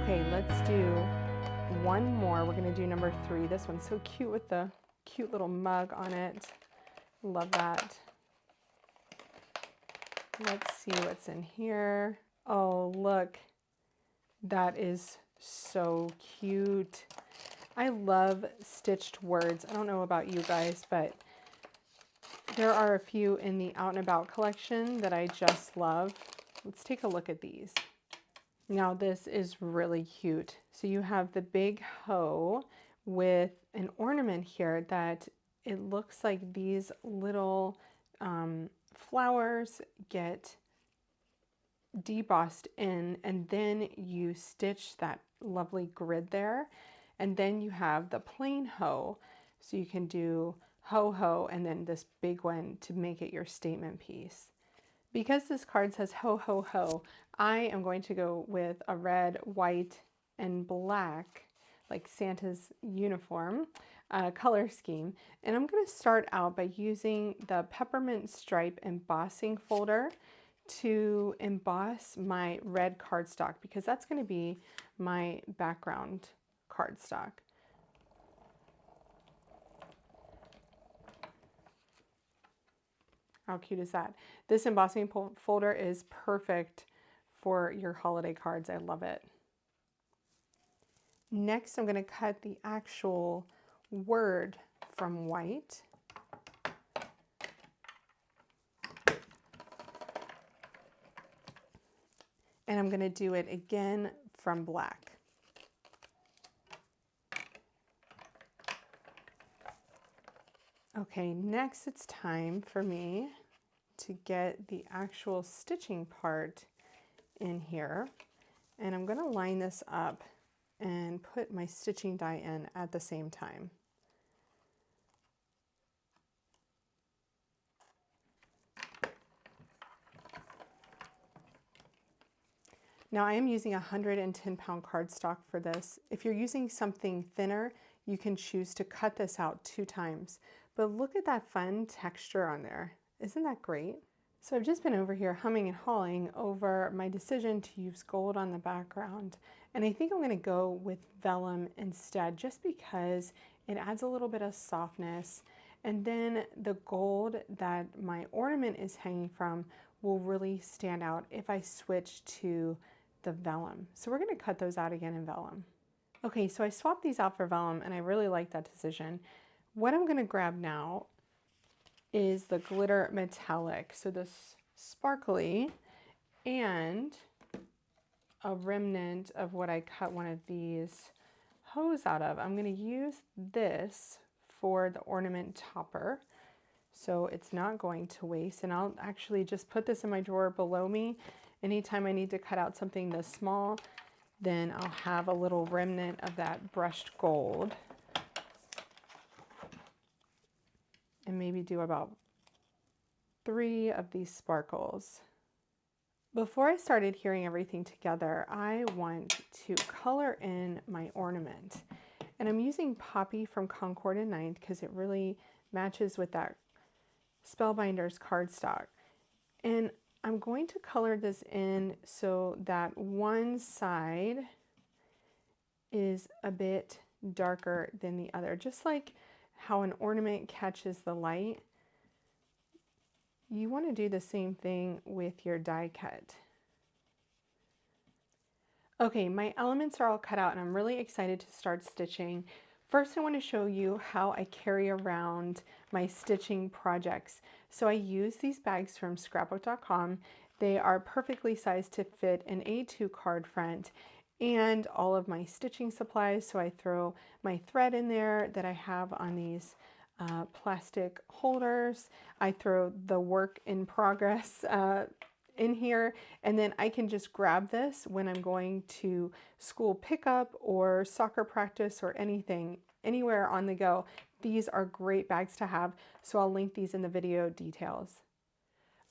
Okay, let's do one more. We're gonna do number 3. This one's so cute with the cute little mug on it. Love that. Let's see what's in here. Oh, look. That is so cute. I love stitched words. I don't know about you guys, but there are a few in the Out and About collection that I just love. Let's take a look at these. Now this is really cute. So you have the big hoe with an ornament here that it looks like these little flowers get debossed in, and then you stitch that lovely grid there. And then you have the plain hoe. So you can do ho ho and then this big one to make it your statement piece. Because this card says ho ho ho, I am going to go with a red, white, and black, like Santa's uniform color scheme. And I'm going to start out by using the Peppermint Stripe embossing folder to emboss my red cardstock, because that's going to be my background cardstock. How cute is that? This embossing folder is perfect for your holiday cards. I love it. Next, I'm going to cut the actual word from white. And I'm going to do it again from black. Okay, next it's time for me to get the actual stitching part in here. And I'm going to line this up and put my stitching die in at the same time. Now I am using 110-pound cardstock for this. If you're using something thinner, you can choose to cut this out 2 times. But look at that fun texture on there. Isn't that great? So I've just been over here humming and hawing over my decision to use gold on the background. And I think I'm going to go with vellum instead, just because it adds a little bit of softness. And then the gold that my ornament is hanging from will really stand out if I switch to the vellum. So we're going to cut those out again in vellum. Okay, so I swapped these out for vellum and I really like that decision. What I'm going to grab now is the glitter metallic. So this sparkly and a remnant of what I cut one of these hose out of. I'm going to use this for the ornament topper, so it's not going to waste. And I'll actually just put this in my drawer below me. Anytime I need to cut out something this small, then I'll have a little remnant of that brushed gold. And maybe do about 3 of these sparkles. Before I started hearing everything together, I want to color in my ornament. And I'm using Poppy from Concord and Ninth because it really matches with that Spellbinders cardstock. And I'm going to color this in so that one side is a bit darker than the other, just like how an ornament catches the light. You want to do the same thing with your die cut. Okay, my elements are all cut out and I'm really excited to start stitching. First, I want to show you how I carry around my stitching projects. So I use these bags from scrapbook.com. They are perfectly sized to fit an A2 card front and all of my stitching supplies. So I throw my thread in there that I have on these plastic holders. I throw the work in progress in here, and then I can just grab this when I'm going to school pickup or soccer practice or anything, anywhere on the go. These are great bags to have, so I'll link these in the video details.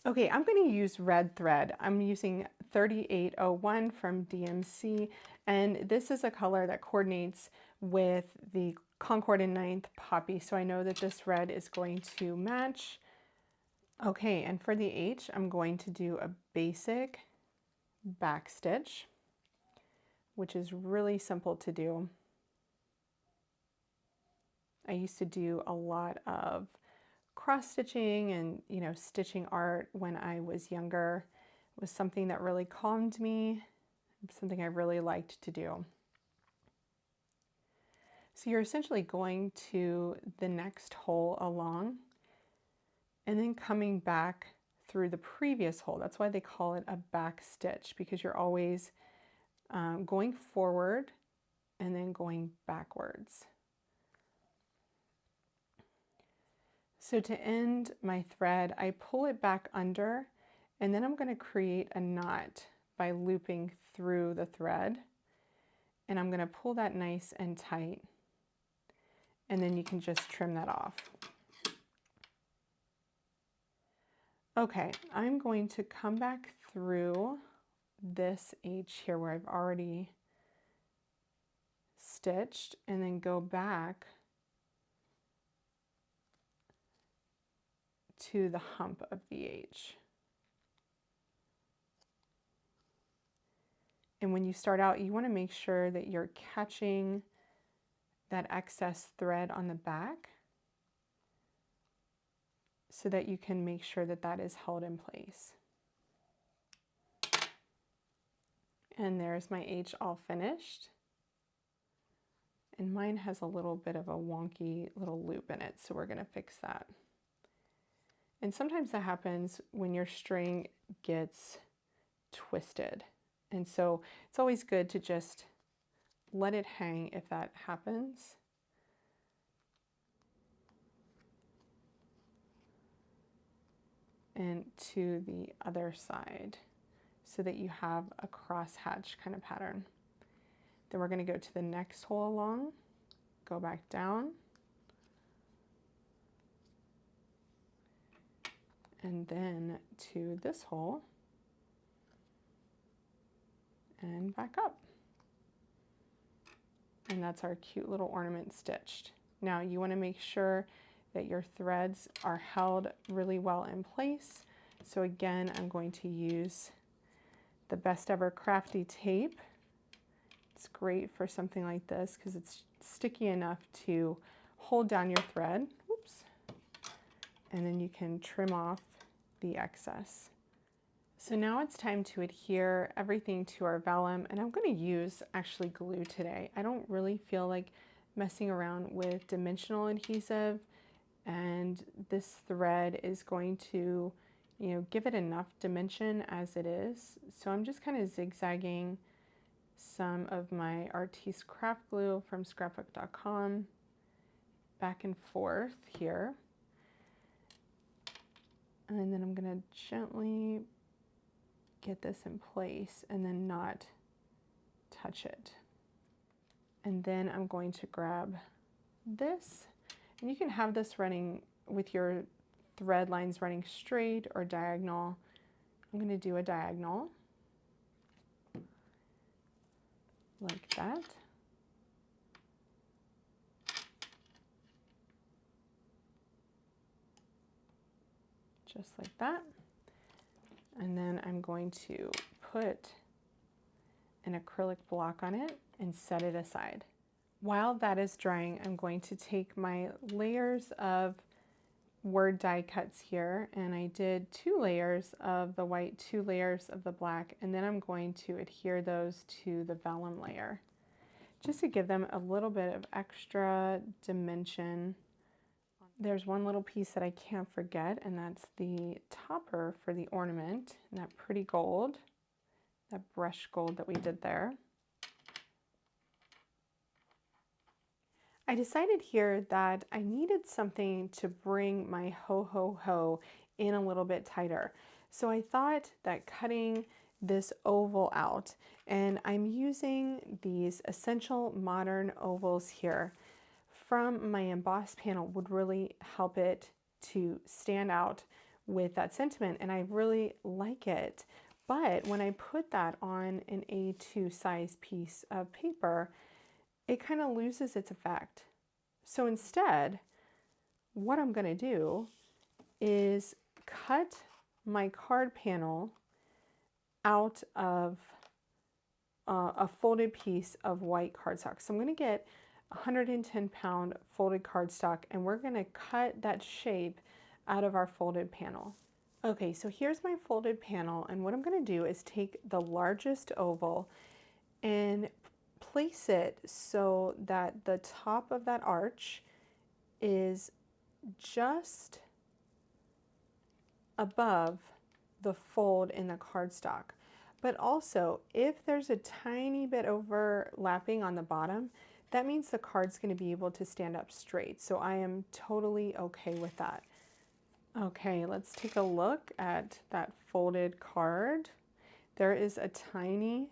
Okay, I'm going to use red thread. I'm using 3801 from DMC, and this is a color that coordinates with the Concord and Ninth Poppy, so I know that this red is going to match. Okay, and for the H, I'm going to do a basic back stitch which is really simple to do. I used to do a lot of cross stitching and, you know, stitching art when I was younger. It was something that really calmed me, something I really liked to do. So you're essentially going to the next hole along and then coming back through the previous hole. That's why they call it a back stitch, because you're always going forward and then going backwards. So to end my thread, I pull it back under, and then I'm going to create a knot by looping through the thread, and I'm going to pull that nice and tight, and then you can just trim that off. Okay, I'm going to come back through this H here where I've already stitched, and then go back to the hump of the H. And when you start out, you want to make sure that you're catching that excess thread on the back so that you can make sure that that is held in place. And there's my H all finished. And mine has a little bit of a wonky little loop in it, so we're going to fix that. And sometimes that happens when your string gets twisted. And so it's always good to just let it hang if that happens. And to the other side so that you have a crosshatch kind of pattern. Then we're going to go to the next hole along, go back down, and then to this hole and back up. And that's our cute little ornament stitched. Now you want to make sure that your threads are held really well in place. So again, I'm going to use the Best Ever Crafty tape. It's great for something like this because it's sticky enough to hold down your thread. Oops. And then you can trim off the excess. So now it's time to adhere everything to our vellum, and I'm going to use actually glue today. I don't really feel like messing around with dimensional adhesive, and this thread is going to, you know, give it enough dimension as it is. So I'm just kind of zigzagging some of my Artis craft glue from scrapbook.com back and forth here. And then I'm going to gently get this in place and then not touch it. And then I'm going to grab this, and you can have this running with your thread lines running straight or diagonal. I'm going to do a diagonal like that. Just like that. And then I'm going to put an acrylic block on it and set it aside. While that is drying, I'm going to take my layers of word die cuts here, and I did 2 layers of the white, 2 layers of the black, and then I'm going to adhere those to the vellum layer just to give them a little bit of extra dimension. There's one little piece that I can't forget, and that's the topper for the ornament, and that pretty gold, that brush gold that we did there. I decided here that I needed something to bring my ho ho ho in a little bit tighter. So I thought that cutting this oval out, and I'm using these Essential Modern ovals here from my emboss panel, would really help it to stand out with that sentiment, and I really like it. But when I put that on an A2 size piece of paper, it kind of loses its effect. So instead, what I'm going to do is cut my card panel out of a folded piece of white cardstock. So I'm going to get 110 pound folded cardstock, and we're going to cut that shape out of our folded panel. Okay, so here's my folded panel, and what I'm going to do is take the largest oval and place it so that the top of that arch is just above the fold in the cardstock. But also, if there's a tiny bit overlapping on the bottom, that means the card's going to be able to stand up straight. So I am totally okay with that. Okay, let's take a look at that folded card. There is a tiny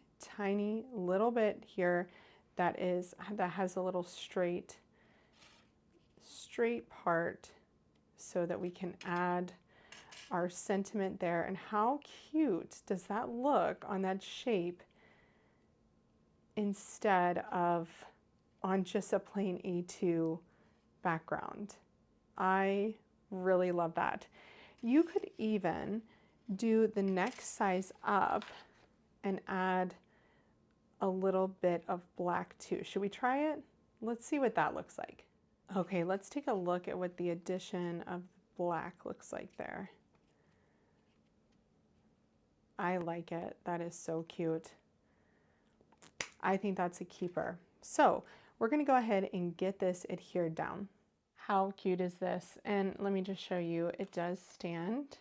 little bit here that has a little straight part so that we can add our sentiment there. And how cute does that look on that shape instead of on just a plain A2 background? I really love that. You could even do the next size up and add a little bit of black too. Should we try it? Let's see what that looks like. Okay, let's take a look at what the addition of black looks like there. I like it. That is so cute. I think that's a keeper. So we're going to go ahead and get this adhered down. How cute is this? And let me just show you, it does stand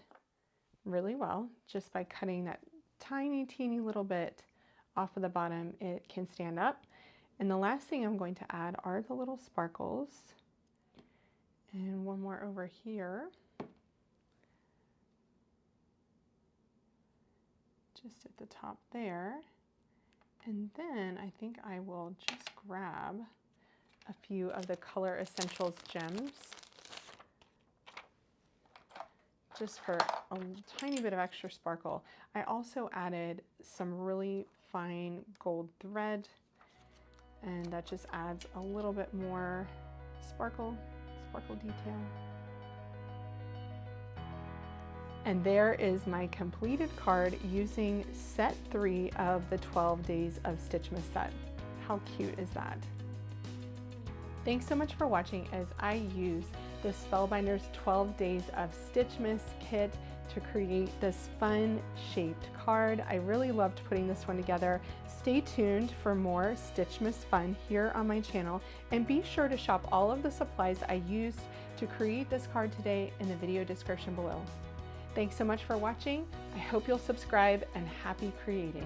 really well just by cutting that teeny little bit off of the bottom. It can stand up. And the last thing I'm going to add are the little sparkles. And one more over here. Just at the top there. And then I think I will just grab a few of the Color Essentials gems just for a tiny bit of extra sparkle. I also added some really fine gold thread, and that just adds a little bit more sparkle detail. And there is my completed card using set 3 of the 12 Days of Stitchmas set. How cute is that? Thanks so much for watching as I use the Spellbinders 12 Days of Stitchmas kit to create this fun shaped card. I really loved putting this one together. Stay tuned for more Stitchmas fun here on my channel, and be sure to shop all of the supplies I used to create this card today in the video description below. Thanks so much for watching. I hope you'll subscribe, and happy creating.